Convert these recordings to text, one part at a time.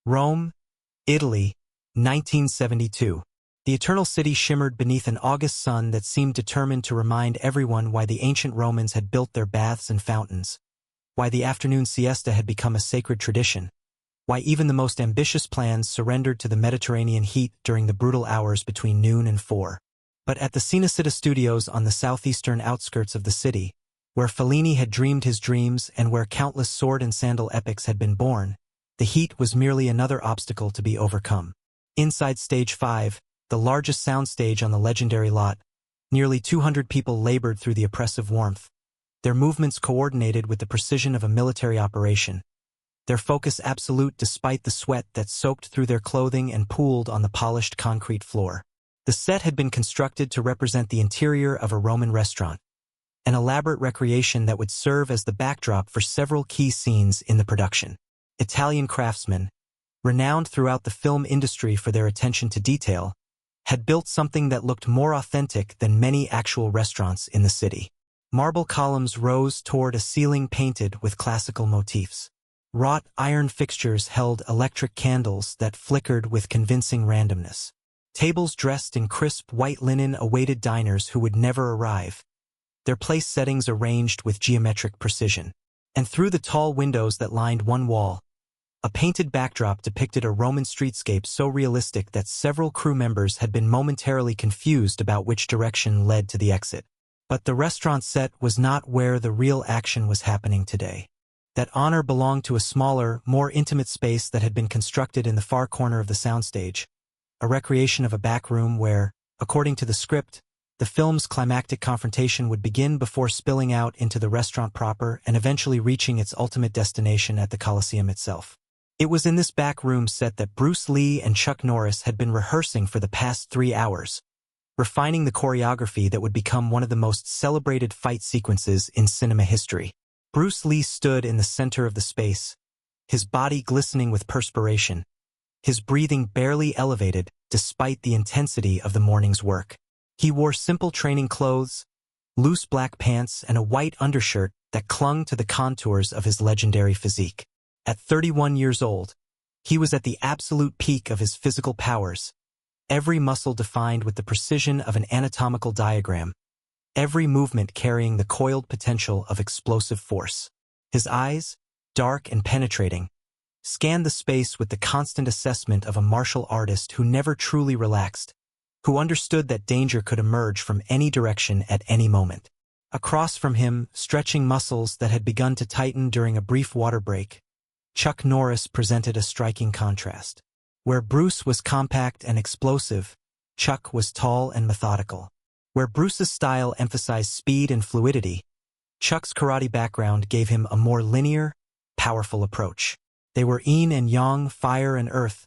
Rome, Italy, 1972. The Eternal City shimmered beneath an August sun that seemed determined to remind everyone why the ancient Romans had built their baths and fountains, why the afternoon siesta had become a sacred tradition, why even the most ambitious plans surrendered to the Mediterranean heat during the brutal hours between noon and 4. But at the Cinecittà Studios on the southeastern outskirts of the city, where Fellini had dreamed his dreams and where countless sword and sandal epics had been born, the heat was merely another obstacle to be overcome. Inside Stage 5, the largest soundstage on the legendary lot, nearly 200 people labored through the oppressive warmth, their movements coordinated with the precision of a military operation, their focus absolute despite the sweat that soaked through their clothing and pooled on the polished concrete floor. The set had been constructed to represent the interior of a Roman restaurant, an elaborate recreation that would serve as the backdrop for several key scenes in the production. Italian craftsmen, renowned throughout the film industry for their attention to detail, had built something that looked more authentic than many actual restaurants in the city. Marble columns rose toward a ceiling painted with classical motifs. Wrought iron fixtures held electric candles that flickered with convincing randomness. Tables dressed in crisp white linen awaited diners who would never arrive, their place settings arranged with geometric precision. And through the tall windows that lined one wall, a painted backdrop depicted a Roman streetscape so realistic that several crew members had been momentarily confused about which direction led to the exit. But the restaurant set was not where the real action was happening today. That honor belonged to a smaller, more intimate space that had been constructed in the far corner of the soundstage, a recreation of a back room where, according to the script, the film's climactic confrontation would begin before spilling out into the restaurant proper and eventually reaching its ultimate destination at the Colosseum itself. It was in this back room set that Bruce Lee and Chuck Norris had been rehearsing for the past 3 hours, refining the choreography that would become one of the most celebrated fight sequences in cinema history. Bruce Lee stood in the center of the space, his body glistening with perspiration, his breathing barely elevated despite the intensity of the morning's work. He wore simple training clothes, loose black pants, and a white undershirt that clung to the contours of his legendary physique. At 31 years old, he was at the absolute peak of his physical powers, every muscle defined with the precision of an anatomical diagram, every movement carrying the coiled potential of explosive force. His eyes, dark and penetrating, scanned the space with the constant assessment of a martial artist who never truly relaxed, who understood that danger could emerge from any direction at any moment. Across from him, stretching muscles that had begun to tighten during a brief water break, Chuck Norris presented a striking contrast. Where Bruce was compact and explosive, Chuck was tall and methodical. Where Bruce's style emphasized speed and fluidity, Chuck's karate background gave him a more linear, powerful approach. They were yin and yang, fire and earth,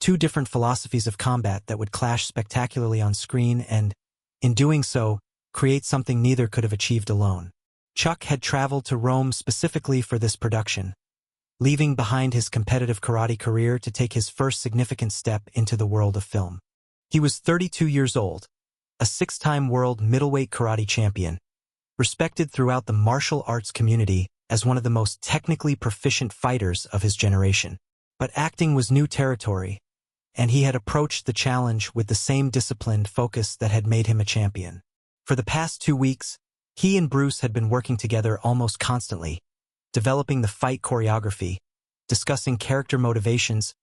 2 different philosophies of combat that would clash spectacularly on screen and, in doing so, create something neither could have achieved alone. Chuck had traveled to Rome specifically for this production, leaving behind his competitive karate career to take his first significant step into the world of film. He was 32 years old, a 6-time world middleweight karate champion, respected throughout the martial arts community as one of the most technically proficient fighters of his generation. But acting was new territory, and he had approached the challenge with the same disciplined focus that had made him a champion. For the past 2 weeks, he and Bruce had been working together almost constantly, developing the fight choreography, discussing character motivations,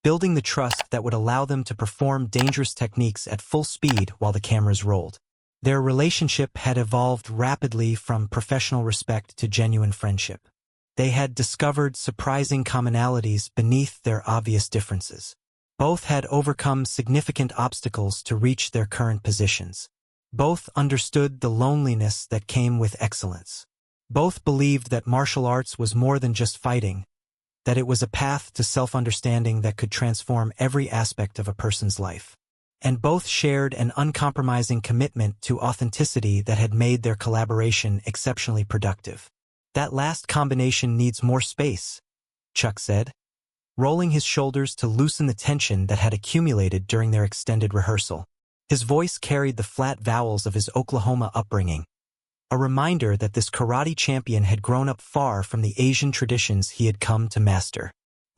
building the trust that would allow them to perform dangerous techniques at full speed while the cameras rolled. Their relationship had evolved rapidly from professional respect to genuine friendship. They had discovered surprising commonalities beneath their obvious differences. Both had overcome significant obstacles to reach their current positions. Both understood the loneliness that came with excellence. Both believed that martial arts was more than just fighting, that it was a path to self-understanding that could transform every aspect of a person's life. And both shared an uncompromising commitment to authenticity that had made their collaboration exceptionally productive. "That last combination needs more space," Chuck said, rolling his shoulders to loosen the tension that had accumulated during their extended rehearsal. His voice carried the flat vowels of his Oklahoma upbringing, a reminder that this karate champion had grown up far from the Asian traditions he had come to master.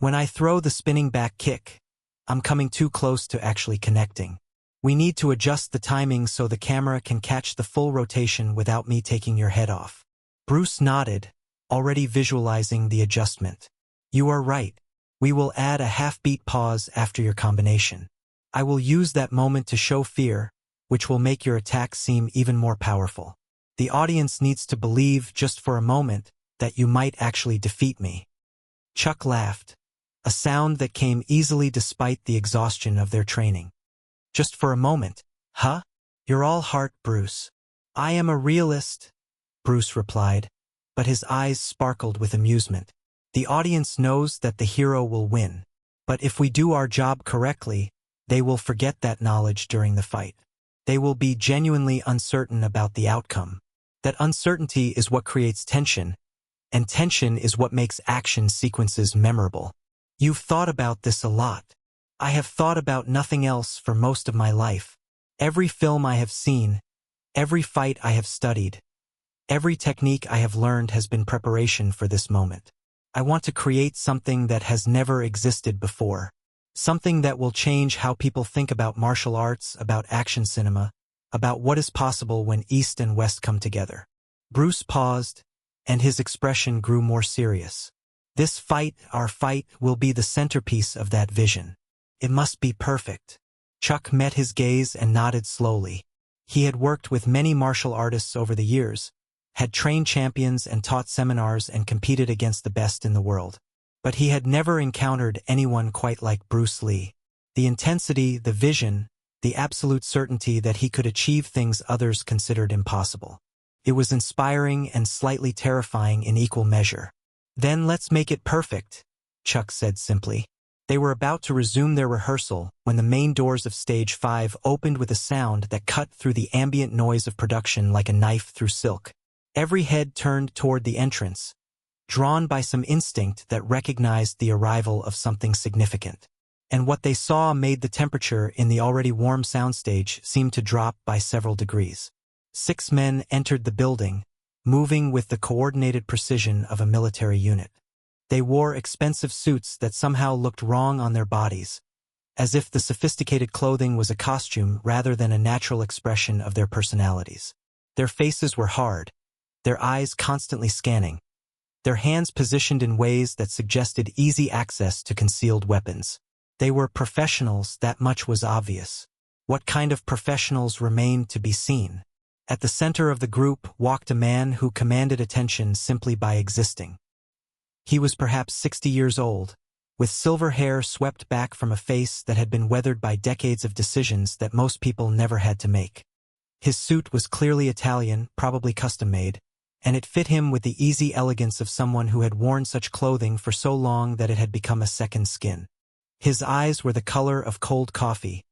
When I throw the spinning back kick, I'm coming too close to actually connecting. We need to adjust the timing so the camera can catch the full rotation without me taking your head off." Bruce nodded, already visualizing the adjustment. "You are right. We will add a half-beat pause after your combination. I will use that moment to show fear, which will make your attack seem even more powerful. The audience needs to believe, just for a moment, that you might actually defeat me." Chuck laughed, a sound that came easily despite the exhaustion of their training. "Just for a moment, huh? You're all heart, Bruce." "I am a realist," Bruce replied, but his eyes sparkled with amusement. "The audience knows that the hero will win, but if we do our job correctly, they will forget that knowledge during the fight. They will be genuinely uncertain about the outcome. That uncertainty is what creates tension, and tension is what makes action sequences memorable. You've thought about this a lot. I have thought about nothing else for most of my life. Every film I have seen, every fight I have studied, every technique I have learned has been preparation for this moment. I want to create something that has never existed before. Something that will change how people think about martial arts, about action cinema, about what is possible when East and West come together." Bruce paused, and his expression grew more serious. "This fight, our fight, will be the centerpiece of that vision. It must be perfect." Chuck met his gaze and nodded slowly. He had worked with many martial artists over the years, had trained champions and taught seminars and competed against the best in the world. But he had never encountered anyone quite like Bruce Lee. The intensity, the vision, the absolute certainty that he could achieve things others considered impossible. It was inspiring and slightly terrifying in equal measure. "Then let's make it perfect," Chuck said simply. They were about to resume their rehearsal when the main doors of Stage 5 opened with a sound that cut through the ambient noise of production like a knife through silk. Every head turned toward the entrance, drawn by some instinct that recognized the arrival of something significant. And what they saw made the temperature in the already warm soundstage seem to drop by several degrees. 6 men entered the building, moving with the coordinated precision of a military unit. They wore expensive suits that somehow looked wrong on their bodies, as if the sophisticated clothing was a costume rather than a natural expression of their personalities. Their faces were hard, their eyes constantly scanning, their hands positioned in ways that suggested easy access to concealed weapons. They were professionals, that much was obvious. What kind of professionals remained to be seen? At the center of the group walked a man who commanded attention simply by existing. He was perhaps 60 years old, with silver hair swept back from a face that had been weathered by decades of decisions that most people never had to make. His suit was clearly Italian, probably custom-made, and it fit him with the easy elegance of someone who had worn such clothing for so long that it had become a second skin. His eyes were the color of cold coffee,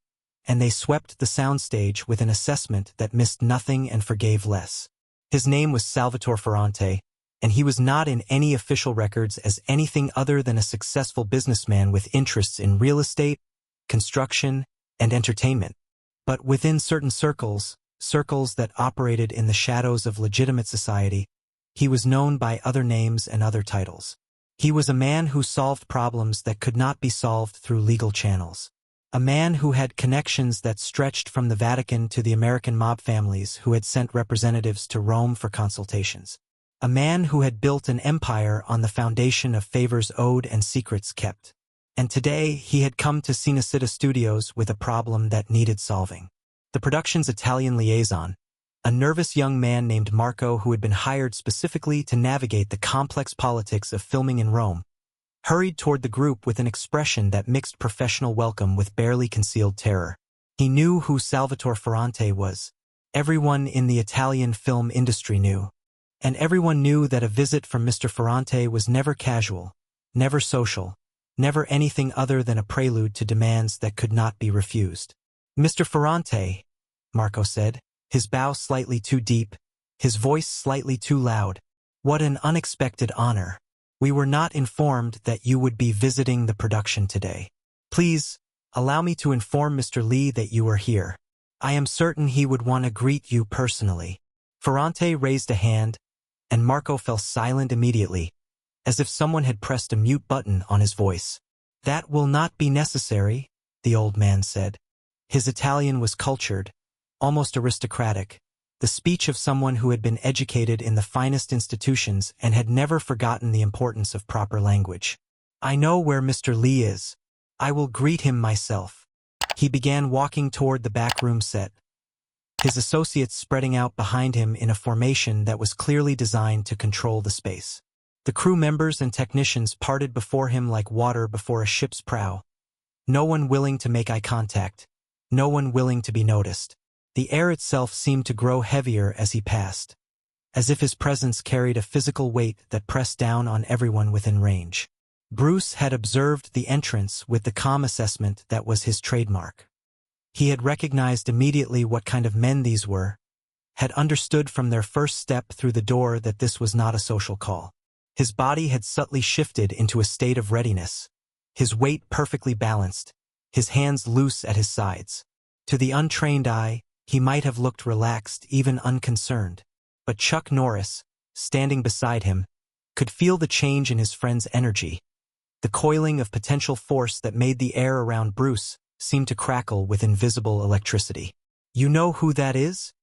and they swept the soundstage with an assessment that missed nothing and forgave less. His name was Salvatore Ferrante, and he was not in any official records as anything other than a successful businessman with interests in real estate, construction, and entertainment. But within certain circles that operated in the shadows of legitimate society, he was known by other names and other titles. He was a man who solved problems that could not be solved through legal channels. A man who had connections that stretched from the Vatican to the American mob families who had sent representatives to Rome for consultations. A man who had built an empire on the foundation of favors owed and secrets kept. And today he had come to Cinecittà Studios with a problem that needed solving. The production's Italian liaison, a nervous young man named Marco who had been hired specifically to navigate the complex politics of filming in Rome, hurried toward the group with an expression that mixed professional welcome with barely concealed terror. He knew who Salvatore Ferrante was. Everyone in the Italian film industry knew. And everyone knew that a visit from Mr. Ferrante was never casual, never social, never anything other than a prelude to demands that could not be refused. "Mr. Ferrante," Marco said, his bow slightly too deep, his voice slightly too loud. "What an unexpected honor. We were not informed that you would be visiting the production today. Please, allow me to inform Mr. Lee that you are here. I am certain he would want to greet you personally." Ferrante raised a hand, and Marco fell silent immediately, as if someone had pressed a mute button on his voice. "That will not be necessary," the old man said. His Italian was cultured, almost aristocratic, the speech of someone who had been educated in the finest institutions and had never forgotten the importance of proper language. "I know where Mr. Lee is. I will greet him myself." He began walking toward the backroom set, his associates spreading out behind him in a formation that was clearly designed to control the space. The crew members and technicians parted before him like water before a ship's prow. No one willing to make eye contact, no one willing to be noticed. The air itself seemed to grow heavier as he passed, as if his presence carried a physical weight that pressed down on everyone within range. Bruce had observed the entrance with the calm assessment that was his trademark. He had recognized immediately what kind of men these were, had understood from their first step through the door that this was not a social call. His body had subtly shifted into a state of readiness, his weight perfectly balanced, his hands loose at his sides. To the untrained eye, he might have looked relaxed, even unconcerned. But Chuck Norris, standing beside him, could feel the change in his friend's energy. The coiling of potential force that made the air around Bruce seemed to crackle with invisible electricity. "You know who that is?"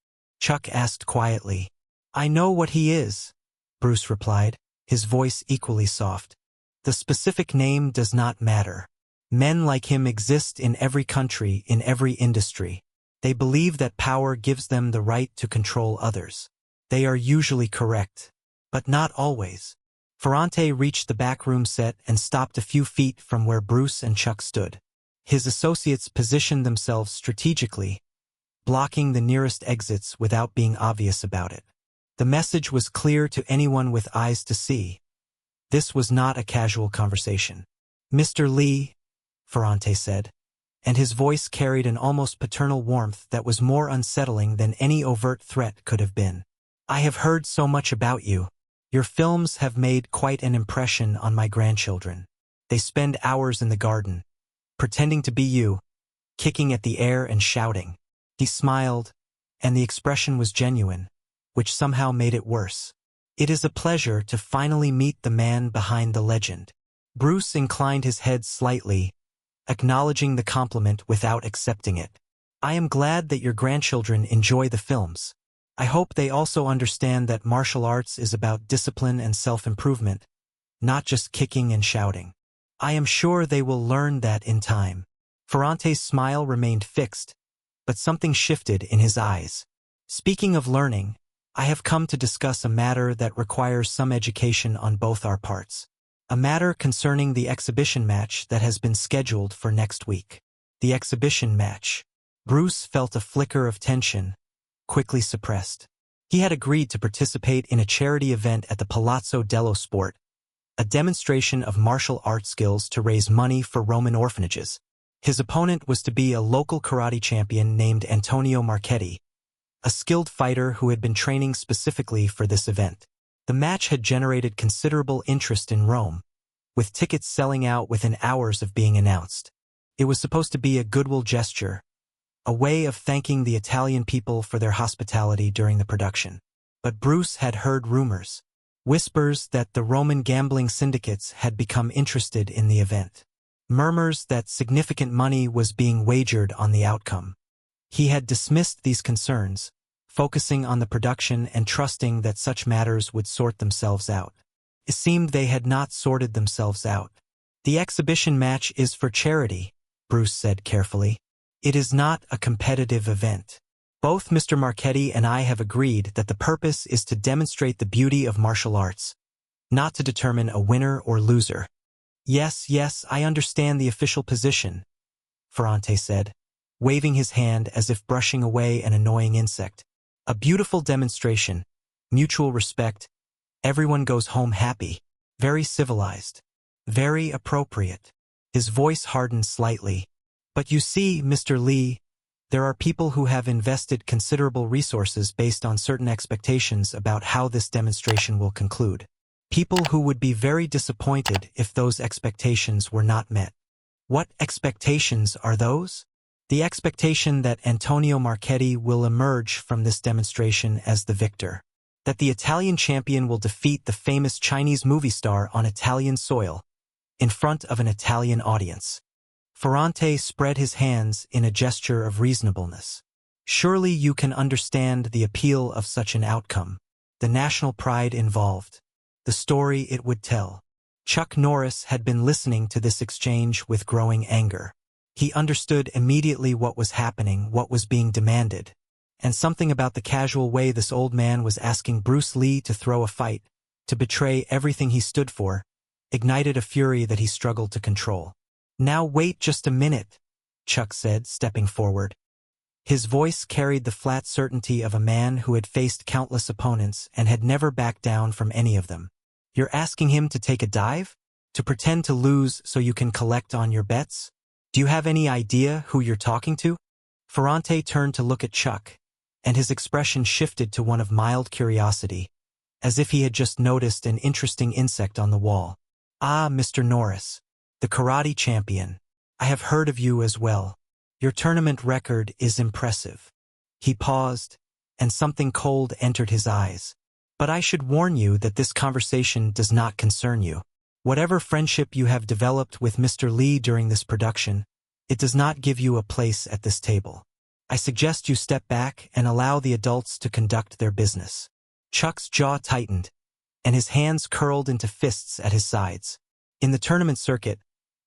Chuck asked quietly. "I know what he is," Bruce replied, his voice equally soft. "The specific name does not matter. Men like him exist in every country, in every industry. They believe that power gives them the right to control others. They are usually correct, but not always." Ferrante reached the backroom set and stopped a few feet from where Bruce and Chuck stood. His associates positioned themselves strategically, blocking the nearest exits without being obvious about it. The message was clear to anyone with eyes to see. This was not a casual conversation. "Mr. Lee," Ferrante said, and his voice carried an almost paternal warmth that was more unsettling than any overt threat could have been. "I have heard so much about you. Your films have made quite an impression on my grandchildren. They spend hours in the garden, pretending to be you, kicking at the air and shouting." He smiled, and the expression was genuine, which somehow made it worse. "It is a pleasure to finally meet the man behind the legend." Bruce inclined his head slightly, acknowledging the compliment without accepting it. "I am glad that your grandchildren enjoy the films. I hope they also understand that martial arts is about discipline and self-improvement, not just kicking and shouting. I am sure they will learn that in time." Ferrante's smile remained fixed, but something shifted in his eyes. "Speaking of learning, I have come to discuss a matter that requires some education on both our parts. A matter concerning the exhibition match that has been scheduled for next week." The exhibition match. Bruce felt a flicker of tension, quickly suppressed. He had agreed to participate in a charity event at the Palazzo dello Sport, a demonstration of martial arts skills to raise money for Roman orphanages. His opponent was to be a local karate champion named Antonio Marchetti, a skilled fighter who had been training specifically for this event. The match had generated considerable interest in Rome, with tickets selling out within hours of being announced. It was supposed to be a goodwill gesture, a way of thanking the Italian people for their hospitality during the production. But Bruce had heard rumors, whispers that the Roman gambling syndicates had become interested in the event, murmurs that significant money was being wagered on the outcome. He had dismissed these concerns, focusing on the production and trusting that such matters would sort themselves out. It seemed they had not sorted themselves out. "The exhibition match is for charity," Bruce said carefully. "It is not a competitive event. Both Mr. Marchetti and I have agreed that the purpose is to demonstrate the beauty of martial arts, not to determine a winner or loser." Yes, I understand the official position," Ferrante said, waving his hand as if brushing away an annoying insect. "A beautiful demonstration, mutual respect, everyone goes home happy, very civilized, very appropriate." His voice hardened slightly. "But you see, Mr. Lee, there are people who have invested considerable resources based on certain expectations about how this demonstration will conclude. People who would be very disappointed if those expectations were not met." "What expectations are those?" "The expectation that Antonio Marchetti will emerge from this demonstration as the victor. that the Italian champion will defeat the famous Chinese movie star on Italian soil, in front of an Italian audience. Ferrante spread his hands in a gesture of reasonableness. Surely you can understand the appeal of such an outcome, the national pride involved, the story it would tell. Chuck Norris had been listening to this exchange with growing anger. He understood immediately what was happening, what was being demanded, and something about the casual way this old man was asking Bruce Lee to throw a fight, to betray everything he stood for, ignited a fury that he struggled to control. "Now wait just a minute," Chuck said, stepping forward. His voice carried the flat certainty of a man who had faced countless opponents and had never backed down from any of them. "You're asking him to take a dive? To pretend to lose so you can collect on your bets? Do you have any idea who you're talking to?" Ferrante turned to look at Chuck, and his expression shifted to one of mild curiosity, as if he had just noticed an interesting insect on the wall. "Ah, Mr. Norris, the karate champion. I have heard of you as well. Your tournament record is impressive." He paused, and something cold entered his eyes. "But I should warn you that this conversation does not concern you. Whatever friendship you have developed with Mr. Lee during this production, it does not give you a place at this table. I suggest you step back and allow the adults to conduct their business." Chuck's jaw tightened, and his hands curled into fists at his sides. In the tournament circuit,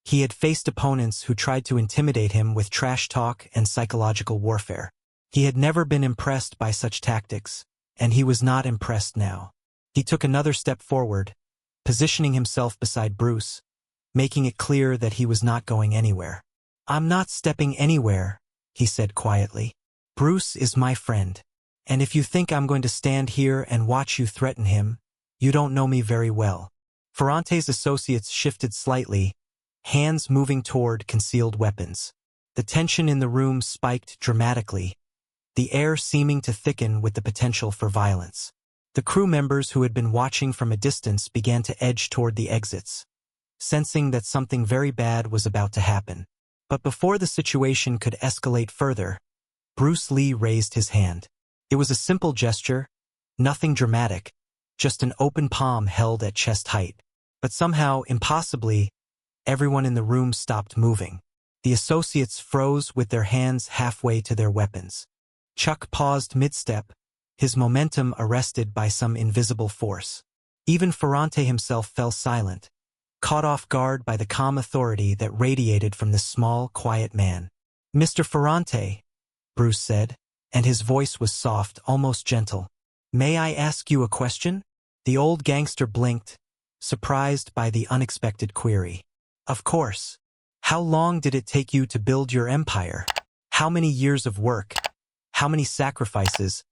he had faced opponents who tried to intimidate him with trash talk and psychological warfare. He had never been impressed by such tactics, and he was not impressed now. He took another step forward, positioning himself beside Bruce, making it clear that he was not going anywhere. "I'm not stepping anywhere," he said quietly. "Bruce is my friend, and if you think I'm going to stand here and watch you threaten him, you don't know me very well." Ferrante's associates shifted slightly, hands moving toward concealed weapons. The tension in the room spiked dramatically, the air seeming to thicken with the potential for violence. The crew members who had been watching from a distance began to edge toward the exits, sensing that something very bad was about to happen. But before the situation could escalate further, Bruce Lee raised his hand. It was a simple gesture, nothing dramatic, just an open palm held at chest height. But somehow, impossibly, everyone in the room stopped moving. The associates froze with their hands halfway to their weapons. Chuck paused mid-step, his momentum arrested by some invisible force. Even Ferrante himself fell silent, caught off guard by the calm authority that radiated from this small, quiet man. "Mr. Ferrante," Bruce said, and his voice was soft, almost gentle. "May I ask you a question?" The old gangster blinked, surprised by the unexpected query. "Of course. How long did it take you to build your empire? How many years of work? How many sacrifices?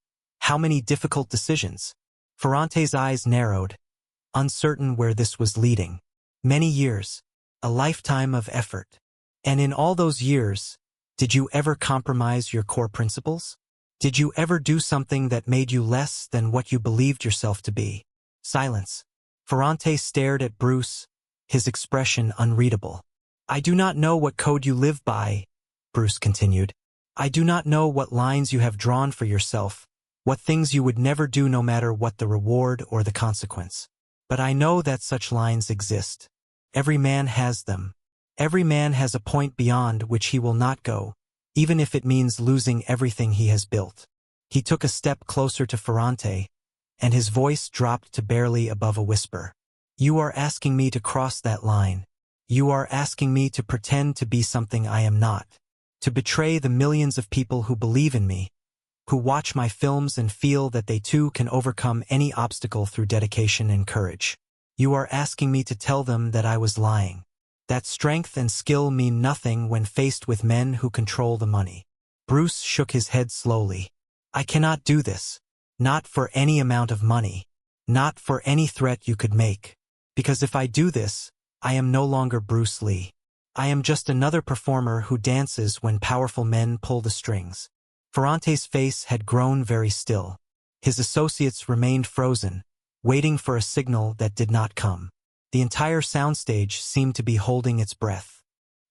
How many difficult decisions?" Ferrante's eyes narrowed, uncertain where this was leading. "Many years. A lifetime of effort. And in all those years, did you ever compromise your core principles? Did you ever do something that made you less than what you believed yourself to be?" Silence. Ferrante stared at Bruce, his expression unreadable. "I do not know what code you live by," Bruce continued. "I do not know what lines you have drawn for yourself, what things you would never do no matter what the reward or the consequence. But I know that such lines exist. Every man has them. Every man has a point beyond which he will not go, even if it means losing everything he has built." He took a step closer to Ferrante, and his voice dropped to barely above a whisper. "You are asking me to cross that line. You are asking me to pretend to be something I am not, to betray the millions of people who believe in me, who watch my films and feel that they too can overcome any obstacle through dedication and courage. You are asking me to tell them that I was lying, that strength and skill mean nothing when faced with men who control the money." Bruce shook his head slowly. "I cannot do this. Not for any amount of money. Not for any threat you could make. Because if I do this, I am no longer Bruce Lee. I am just another performer who dances when powerful men pull the strings." Ferrante's face had grown very still. His associates remained frozen, waiting for a signal that did not come. The entire soundstage seemed to be holding its breath.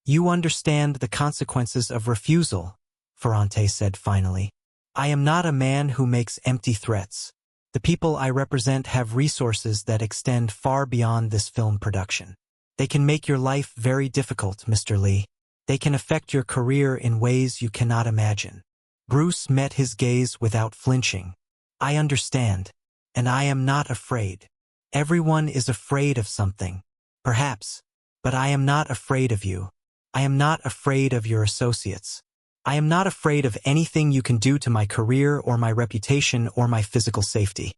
"You understand the consequences of refusal," Ferrante said finally. "I am not a man who makes empty threats. The people I represent have resources that extend far beyond this film production. They can make your life very difficult, Mr. Lee. They can affect your career in ways you cannot imagine. Bruce met his gaze without flinching. I understand, and I am not afraid. Everyone is afraid of something, perhaps, but I am not afraid of you. I am not afraid of your associates. I am not afraid of anything you can do to my career or my reputation or my physical safety.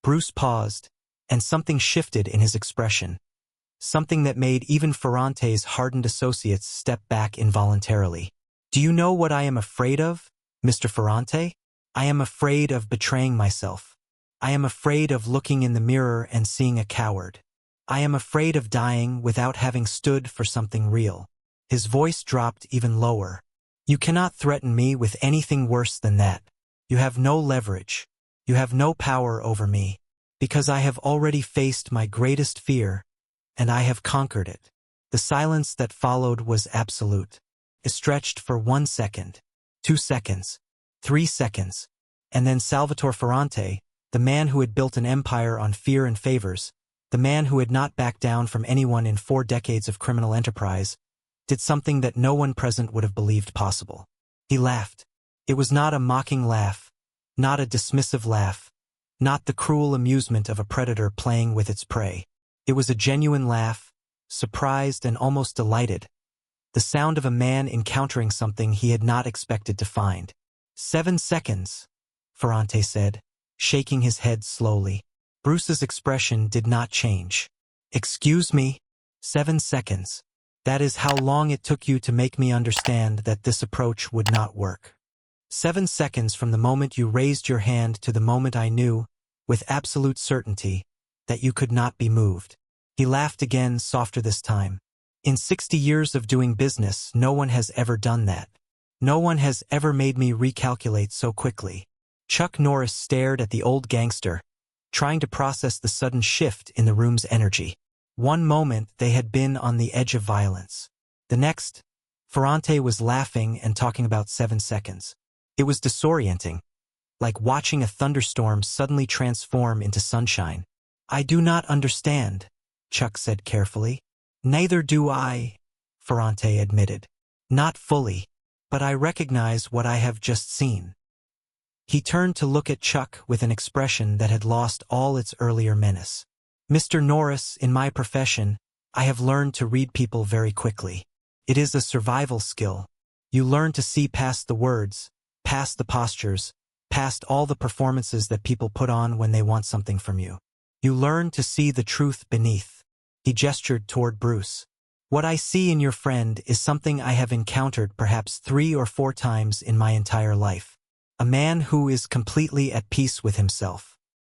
Bruce paused, and something shifted in his expression. Something that made even Ferrante's hardened associates step back involuntarily. Do you know what I am afraid of, Mr. Ferrante? I am afraid of betraying myself. I am afraid of looking in the mirror and seeing a coward. I am afraid of dying without having stood for something real. His voice dropped even lower. You cannot threaten me with anything worse than that. You have no leverage. You have no power over me, because I have already faced my greatest fear, and I have conquered it. The silence that followed was absolute. It stretched for 1 second, 2 seconds, 3 seconds, and then Salvatore Ferrante, the man who had built an empire on fear and favors, the man who had not backed down from anyone in 4 decades of criminal enterprise, did something that no one present would have believed possible. He laughed. It was not a mocking laugh, not a dismissive laugh, not the cruel amusement of a predator playing with its prey. It was a genuine laugh, surprised and almost delighted, the sound of a man encountering something he had not expected to find. 7 seconds, Ferrante said, shaking his head slowly. Bruce's expression did not change. Excuse me? 7 seconds. That is how long it took you to make me understand that this approach would not work. 7 seconds from the moment you raised your hand to the moment I knew, with absolute certainty, that you could not be moved. He laughed again, softer this time. In 60 years of doing business, no one has ever done that. No one has ever made me recalculate so quickly. Chuck Norris stared at the old gangster, trying to process the sudden shift in the room's energy. One moment they had been on the edge of violence. The next, Ferrante was laughing and talking about 7 seconds. It was disorienting, like watching a thunderstorm suddenly transform into sunshine. I do not understand, Chuck said carefully. Neither do I, Ferrante admitted. Not fully, but I recognize what I have just seen. He turned to look at Chuck with an expression that had lost all its earlier menace. Mr. Norris, in my profession, I have learned to read people very quickly. It is a survival skill. You learn to see past the words, past the postures, past all the performances that people put on when they want something from you. You learn to see the truth beneath. He gestured toward Bruce. What I see in your friend is something I have encountered perhaps 3 or 4 times in my entire life. A man who is completely at peace with himself.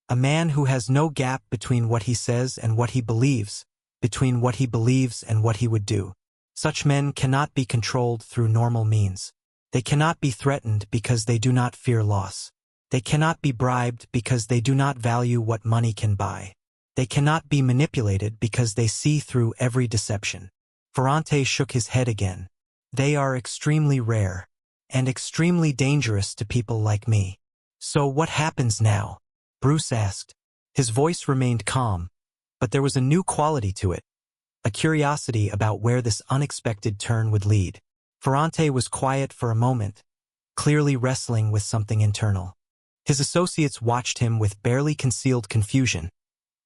A man who has no gap between what he says and what he believes, between what he believes and what he would do. Such men cannot be controlled through normal means. They cannot be threatened because they do not fear loss. They cannot be bribed because they do not value what money can buy. They cannot be manipulated because they see through every deception. Ferrante shook his head again. They are extremely rare, and extremely dangerous to people like me. So what happens now? Bruce asked. His voice remained calm, but there was a new quality to it, a curiosity about where this unexpected turn would lead. Ferrante was quiet for a moment, clearly wrestling with something internal. His associates watched him with barely concealed confusion,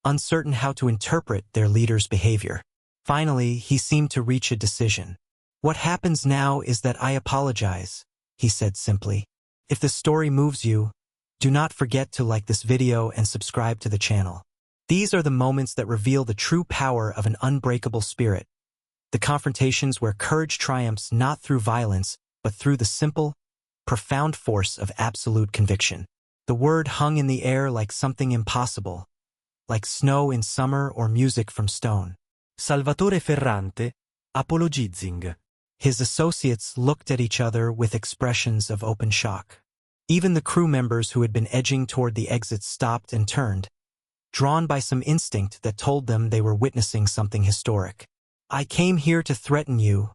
uncertain how to interpret their leader's behavior. Finally, he seemed to reach a decision. What happens now is that I apologize, he said simply. If the story moves you, do not forget to like this video and subscribe to the channel. These are the moments that reveal the true power of an unbreakable spirit. The confrontations where courage triumphs not through violence, but through the simple, profound force of absolute conviction. The word hung in the air like something impossible, like snow in summer or music from stone. Salvatore Ferrante, apologizing. His associates looked at each other with expressions of open shock. Even the crew members who had been edging toward the exit stopped and turned, drawn by some instinct that told them they were witnessing something historic. I came here to threaten you,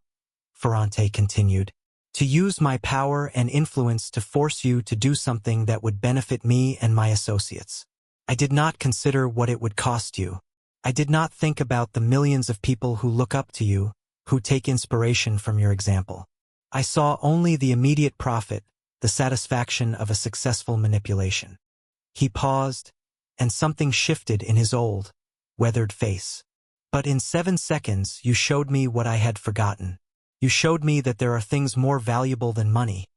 Ferrante continued, to use my power and influence to force you to do something that would benefit me and my associates. I did not consider what it would cost you. I did not think about the millions of people who look up to you, who take inspiration from your example. I saw only the immediate profit, the satisfaction of a successful manipulation." He paused, and something shifted in his old, weathered face. "But in 7 seconds you showed me what I had forgotten. You showed me that there are things more valuable than money,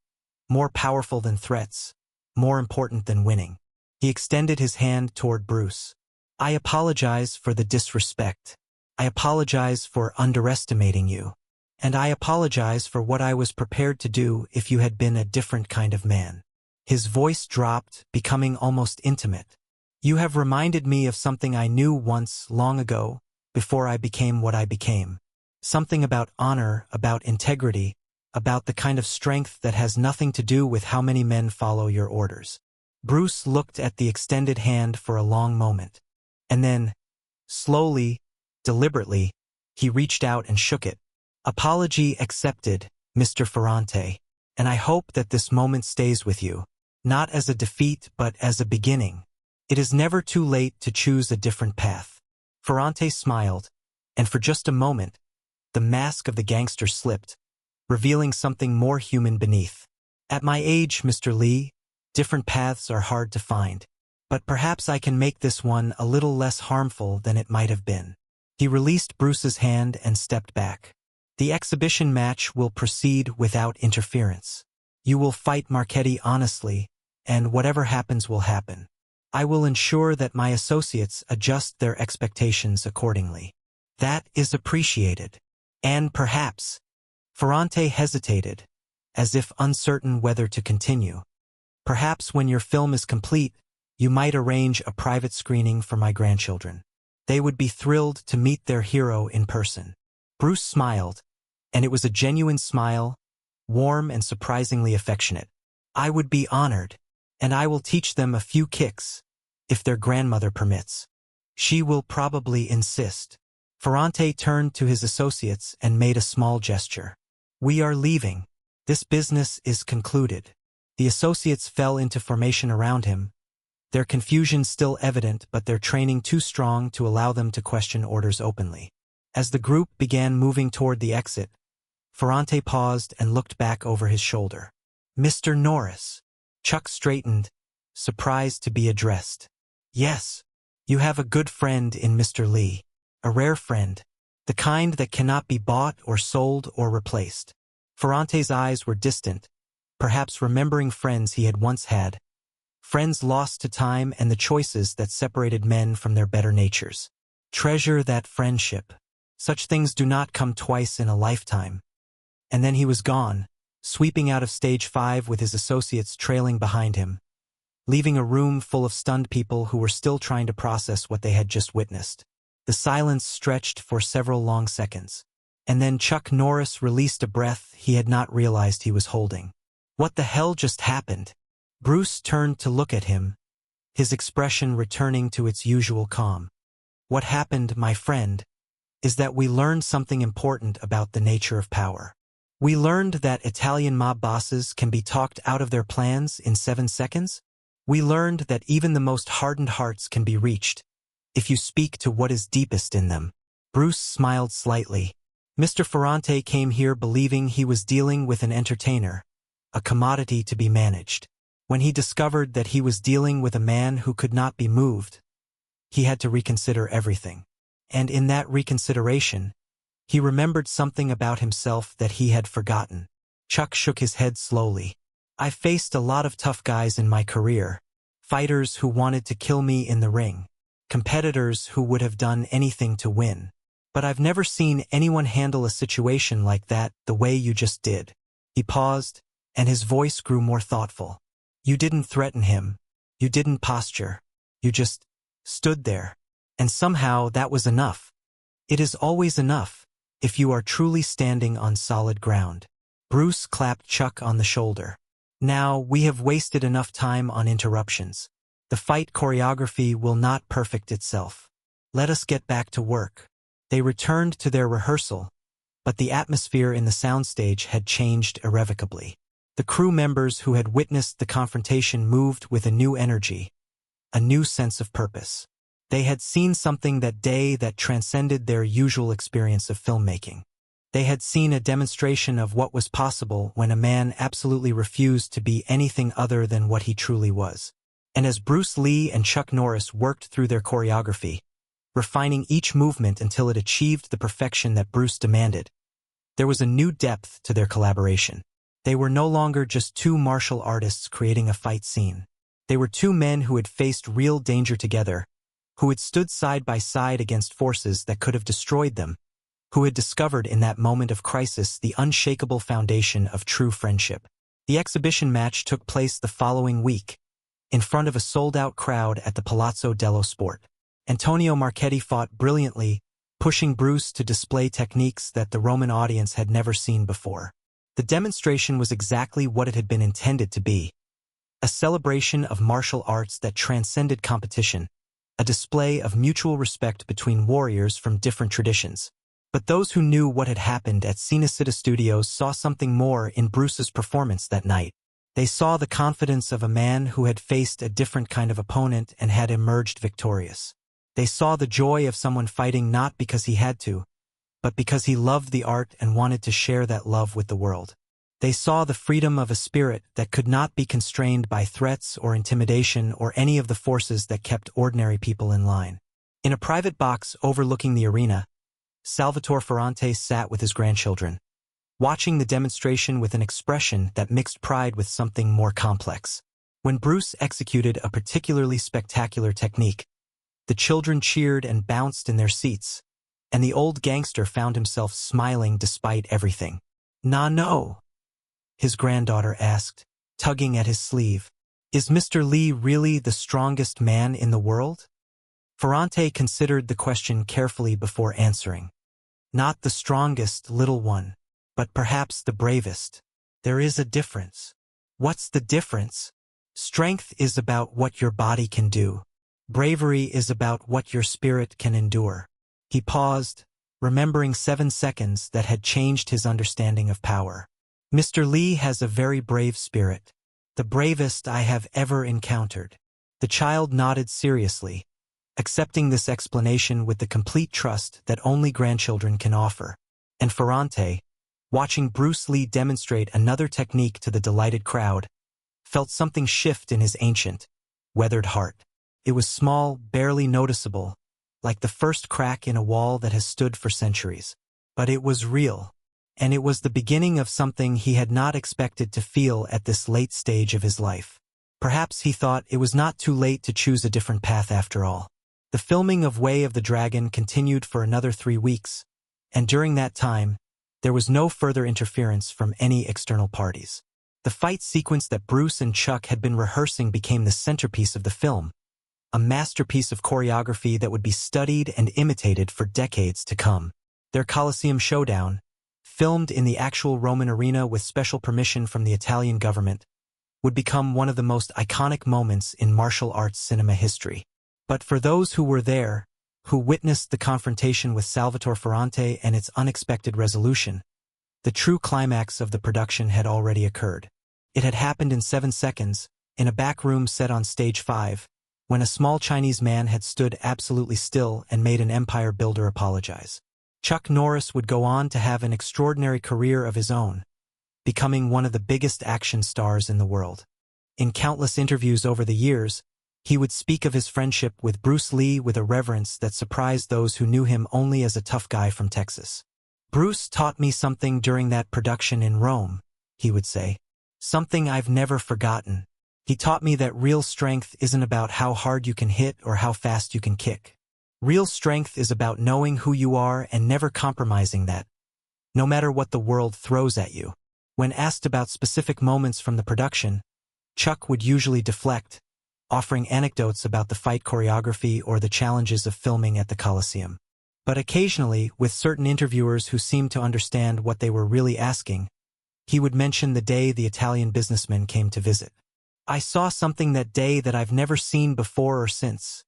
more powerful than threats, more important than winning." He extended his hand toward Bruce. "I apologize for the disrespect. I apologize for underestimating you. And I apologize for what I was prepared to do if you had been a different kind of man." His voice dropped, becoming almost intimate. "You have reminded me of something I knew once, long ago, before I became what I became. Something about honor, about integrity, about the kind of strength that has nothing to do with how many men follow your orders." Bruce looked at the extended hand for a long moment. And then, slowly, deliberately, he reached out and shook it. "Apology accepted, Mr. Ferrante, and I hope that this moment stays with you, not as a defeat but as a beginning. It is never too late to choose a different path." Ferrante smiled, and for just a moment, the mask of the gangster slipped, revealing something more human beneath. "At my age, Mr. Lee, different paths are hard to find, but perhaps I can make this one a little less harmful than it might have been." He released Bruce's hand and stepped back. "The exhibition match will proceed without interference. You will fight Marchetti honestly, and whatever happens will happen. I will ensure that my associates adjust their expectations accordingly." "That is appreciated. And perhaps—" Ferrante hesitated, as if uncertain whether to continue. "Perhaps when your film is complete, you might arrange a private screening for my grandchildren. They would be thrilled to meet their hero in person." Bruce smiled, and it was a genuine smile, warm and surprisingly affectionate. "I would be honored, and I will teach them a few kicks, if their grandmother permits. She will probably insist." Ferrante turned to his associates and made a small gesture. "We are leaving. This business is concluded." The associates fell into formation around him, their confusion still evident but their training too strong to allow them to question orders openly. As the group began moving toward the exit, Ferrante paused and looked back over his shoulder. "Mr. Norris." Chuck straightened, surprised to be addressed. "Yes, you have a good friend in Mr. Lee. A rare friend, the kind that cannot be bought or sold or replaced." Ferrante's eyes were distant, perhaps remembering friends he had once had, friends lost to time and the choices that separated men from their better natures. Treasure that friendship. Such things do not come twice in a lifetime. And then he was gone, sweeping out of stage 5 with his associates trailing behind him, leaving a room full of stunned people who were still trying to process what they had just witnessed. The silence stretched for several long seconds, and then Chuck Norris released a breath he had not realized he was holding. "What the hell just happened?" Bruce turned to look at him, his expression returning to its usual calm. "What happened, my friend, is that we learned something important about the nature of power. We learned that Italian mob bosses can be talked out of their plans in 7 seconds. We learned that even the most hardened hearts can be reached, if you speak to what is deepest in them." Bruce smiled slightly. Mr. Ferrante came here believing he was dealing with an entertainer, a commodity to be managed. When he discovered that he was dealing with a man who could not be moved, he had to reconsider everything. And in that reconsideration, he remembered something about himself that he had forgotten. Chuck shook his head slowly. "I faced a lot of tough guys in my career, fighters who wanted to kill me in the ring, competitors who would have done anything to win. But I've never seen anyone handle a situation like that the way you just did." He paused, and his voice grew more thoughtful. "You didn't threaten him. You didn't posture. You just stood there. And somehow that was enough. It is always enough, if you are truly standing on solid ground." Bruce clapped Chuck on the shoulder. "Now, we have wasted enough time on interruptions. The fight choreography will not perfect itself. Let us get back to work." They returned to their rehearsal, but the atmosphere in the soundstage had changed irrevocably. The crew members who had witnessed the confrontation moved with a new energy, a new sense of purpose. They had seen something that day that transcended their usual experience of filmmaking. They had seen a demonstration of what was possible when a man absolutely refused to be anything other than what he truly was. And as Bruce Lee and Chuck Norris worked through their choreography, refining each movement until it achieved the perfection that Bruce demanded, there was a new depth to their collaboration. They were no longer just two martial artists creating a fight scene. They were two men who had faced real danger together, who had stood side by side against forces that could have destroyed them, who had discovered in that moment of crisis the unshakable foundation of true friendship. The exhibition match took place the following week, in front of a sold-out crowd at the Palazzo dello Sport. Antonio Marchetti fought brilliantly, pushing Bruce to display techniques that the Roman audience had never seen before. The demonstration was exactly what it had been intended to be, a celebration of martial arts that transcended competition, a display of mutual respect between warriors from different traditions. But those who knew what had happened at Cinecittà Studios saw something more in Bruce's performance that night. They saw the confidence of a man who had faced a different kind of opponent and had emerged victorious. They saw the joy of someone fighting not because he had to, but because he loved the art and wanted to share that love with the world. They saw the freedom of a spirit that could not be constrained by threats or intimidation or any of the forces that kept ordinary people in line. In a private box overlooking the arena, Salvatore Ferrante sat with his grandchildren, watching the demonstration with an expression that mixed pride with something more complex. When Bruce executed a particularly spectacular technique, the children cheered and bounced in their seats, and the old gangster found himself smiling despite everything. No, his granddaughter asked, tugging at his sleeve. Is Mr. Lee really the strongest man in the world? Ferrante considered the question carefully before answering. Not the strongest, little one, but perhaps the bravest. There is a difference. What's the difference? Strength is about what your body can do. Bravery is about what your spirit can endure. He paused, remembering 7 seconds that had changed his understanding of power. Mr. Lee has a very brave spirit, the bravest I have ever encountered. The child nodded seriously, accepting this explanation with the complete trust that only grandchildren can offer. And Ferrante, watching Bruce Lee demonstrate another technique to the delighted crowd, felt something shift in his ancient, weathered heart. It was small, barely noticeable, like the first crack in a wall that has stood for centuries. But it was real, and it was the beginning of something he had not expected to feel at this late stage of his life. Perhaps he thought it was not too late to choose a different path after all. The filming of Way of the Dragon continued for another 3 weeks, and during that time, there was no further interference from any external parties. The fight sequence that Bruce and Chuck had been rehearsing became the centerpiece of the film, a masterpiece of choreography that would be studied and imitated for decades to come. Their Colosseum showdown, filmed in the actual Roman arena with special permission from the Italian government, would become one of the most iconic moments in martial arts cinema history. But for those who were there, who witnessed the confrontation with Salvatore Ferrante and its unexpected resolution, the true climax of the production had already occurred. It had happened in 7 seconds, in a back room set on stage 5, when a small Chinese man had stood absolutely still and made an empire builder apologize. Chuck Norris would go on to have an extraordinary career of his own, becoming one of the biggest action stars in the world. In countless interviews over the years, he would speak of his friendship with Bruce Lee with a reverence that surprised those who knew him only as a tough guy from Texas. Bruce taught me something during that production in Rome, he would say. Something I've never forgotten. He taught me that real strength isn't about how hard you can hit or how fast you can kick. Real strength is about knowing who you are and never compromising that, no matter what the world throws at you. When asked about specific moments from the production, Chuck would usually deflect, offering anecdotes about the fight choreography or the challenges of filming at the Colosseum. But occasionally, with certain interviewers who seemed to understand what they were really asking, he would mention the day the Italian businessman came to visit. I saw something that day that I've never seen before or since,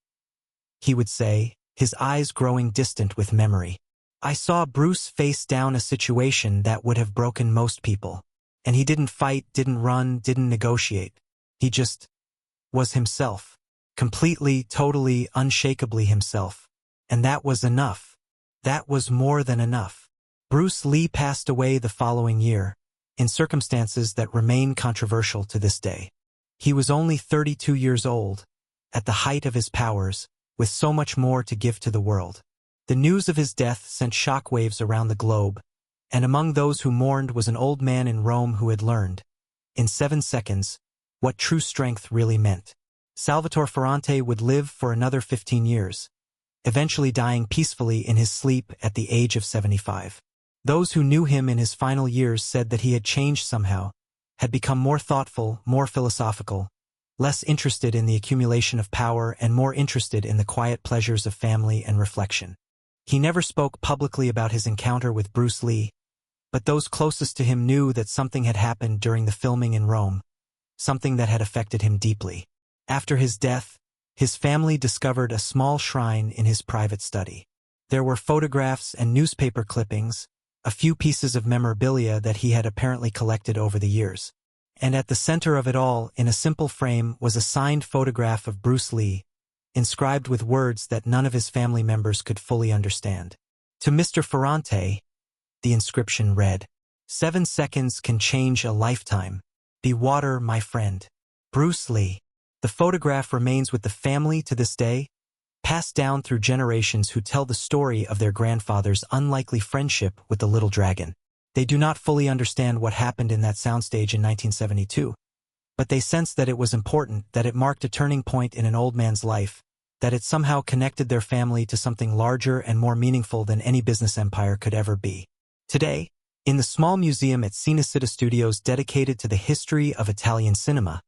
he would say, his eyes growing distant with memory. I saw Bruce face down a situation that would have broken most people. And he didn't fight, didn't run, didn't negotiate. He just was himself. completely, totally, unshakably himself. And that was enough. That was more than enough. Bruce Lee passed away the following year, in circumstances that remain controversial to this day. He was only 32 years old, at the height of his powers, with so much more to give to the world. The news of his death sent shockwaves around the globe, and among those who mourned was an old man in Rome who had learned, in 7 seconds, what true strength really meant. Salvatore Ferrante would live for another 15 years, eventually dying peacefully in his sleep at the age of 75. Those who knew him in his final years said that he had changed somehow, had become more thoughtful, more philosophical, less interested in the accumulation of power and more interested in the quiet pleasures of family and reflection. He never spoke publicly about his encounter with Bruce Lee, but those closest to him knew that something had happened during the filming in Rome, something that had affected him deeply. After his death, his family discovered a small shrine in his private study. There were photographs and newspaper clippings, a few pieces of memorabilia that he had apparently collected over the years. And at the center of it all, in a simple frame, was a signed photograph of Bruce Lee, inscribed with words that none of his family members could fully understand. To Mr. Ferrante, the inscription read, "7 seconds can change a lifetime. Be water, my friend. Bruce Lee." The photograph remains with the family to this day, passed down through generations who tell the story of their grandfather's unlikely friendship with the little dragon. They do not fully understand what happened in that soundstage in 1972, but they sense that it was important, that it marked a turning point in an old man's life, that it somehow connected their family to something larger and more meaningful than any business empire could ever be. Today, in the small museum at Cinecittà Studios dedicated to the history of Italian cinema,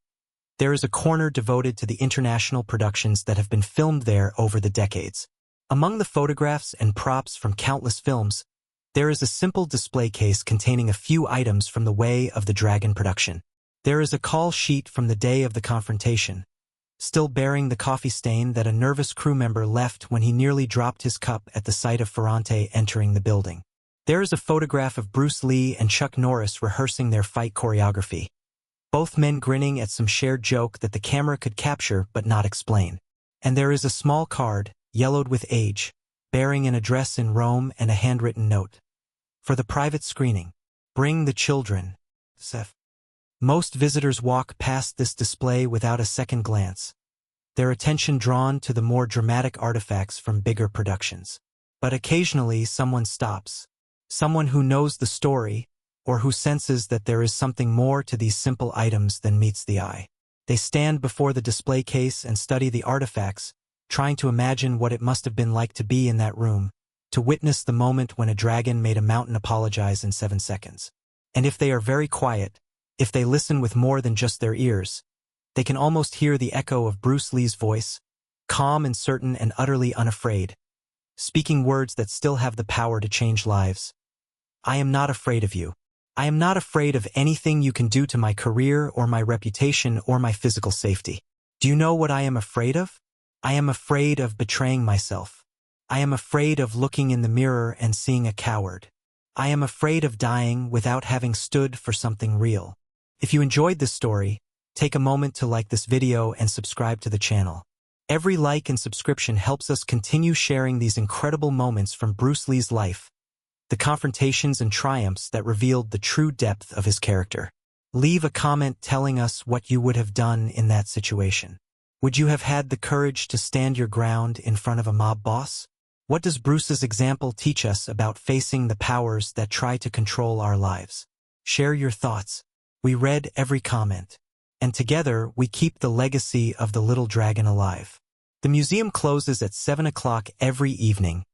there is a corner devoted to the international productions that have been filmed there over the decades. Among the photographs and props from countless films, there is a simple display case containing a few items from the Way of the Dragon production. There is a call sheet from the day of the confrontation, still bearing the coffee stain that a nervous crew member left when he nearly dropped his cup at the sight of Ferrante entering the building. There is a photograph of Bruce Lee and Chuck Norris rehearsing their fight choreography, both men grinning at some shared joke that the camera could capture but not explain. And there is a small card, yellowed with age, bearing an address in Rome and a handwritten note. For the private screening, bring the children, Seth. Most visitors walk past this display without a second glance, their attention drawn to the more dramatic artifacts from bigger productions. But occasionally someone stops, someone who knows the story, or who senses that there is something more to these simple items than meets the eye. They stand before the display case and study the artifacts, trying to imagine what it must have been like to be in that room, to witness the moment when a dragon made a mountain apologize in 7 seconds. And if they are very quiet, if they listen with more than just their ears, they can almost hear the echo of Bruce Lee's voice, calm and certain and utterly unafraid, speaking words that still have the power to change lives. I am not afraid of you. I am not afraid of anything you can do to my career or my reputation or my physical safety. Do you know what I am afraid of? I am afraid of betraying myself. I am afraid of looking in the mirror and seeing a coward. I am afraid of dying without having stood for something real. If you enjoyed this story, take a moment to like this video and subscribe to the channel. Every like and subscription helps us continue sharing these incredible moments from Bruce Lee's life, the confrontations and triumphs that revealed the true depth of his character. Leave a comment telling us what you would have done in that situation. Would you have had the courage to stand your ground in front of a mob boss? What does Bruce's example teach us about facing the powers that try to control our lives? Share your thoughts. We read every comment, and together we keep the legacy of the little dragon alive. The museum closes at 7 o'clock every evening,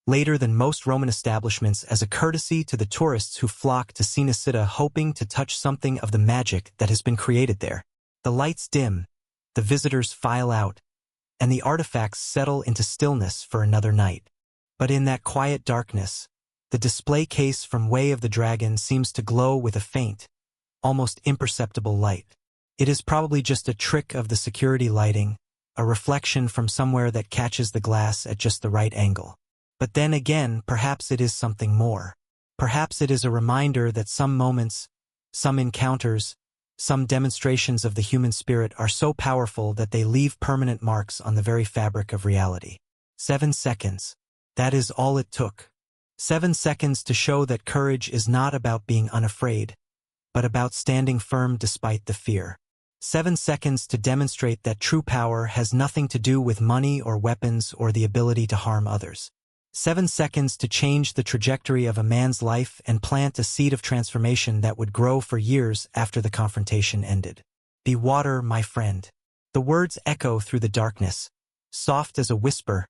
later than most Roman establishments, as a courtesy to the tourists who flock to Cinecittà hoping to touch something of the magic that has been created there. The lights dim, the visitors file out, and the artifacts settle into stillness for another night. But in that quiet darkness, the display case from Way of the Dragon seems to glow with a faint, almost imperceptible light. It is probably just a trick of the security lighting, a reflection from somewhere that catches the glass at just the right angle. But then again, perhaps it is something more. Perhaps it is a reminder that some moments, some encounters, Some demonstrations of the human spirit are so powerful that they leave permanent marks on the very fabric of reality. 7 seconds. That is all it took. 7 seconds to show that courage is not about being unafraid, but about standing firm despite the fear. 7 seconds to demonstrate that true power has nothing to do with money or weapons or the ability to harm others. 7 seconds to change the trajectory of a man's life and plant a seed of transformation that would grow for years after the confrontation ended. Be water, my friend. The words echo through the darkness, soft as a whisper,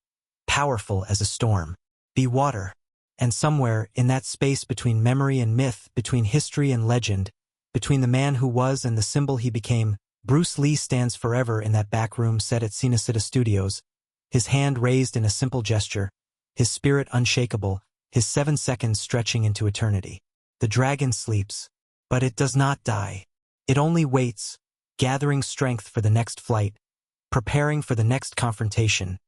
powerful as a storm. Be water. And somewhere, in that space between memory and myth, between history and legend, between the man who was and the symbol he became, Bruce Lee stands forever in that back room set at Cinecittà Studios, his hand raised in a simple gesture, his spirit unshakable, his 7 seconds stretching into eternity. The dragon sleeps, but it does not die. It only waits, gathering strength for the next flight, preparing for the next confrontation,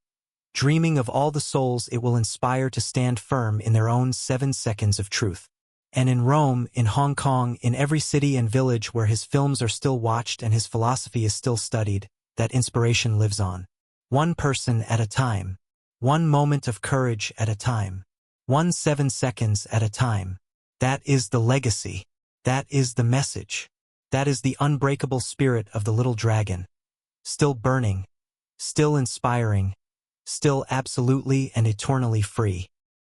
dreaming of all the souls it will inspire to stand firm in their own 7 seconds of truth. And in Rome, in Hong Kong, in every city and village where his films are still watched and his philosophy is still studied, that inspiration lives on. One person at a time. One moment of courage at a time. 7 seconds at a time. That is the legacy. That is the message. That is the unbreakable spirit of the little dragon. Still burning. Still inspiring. Still absolutely and eternally free.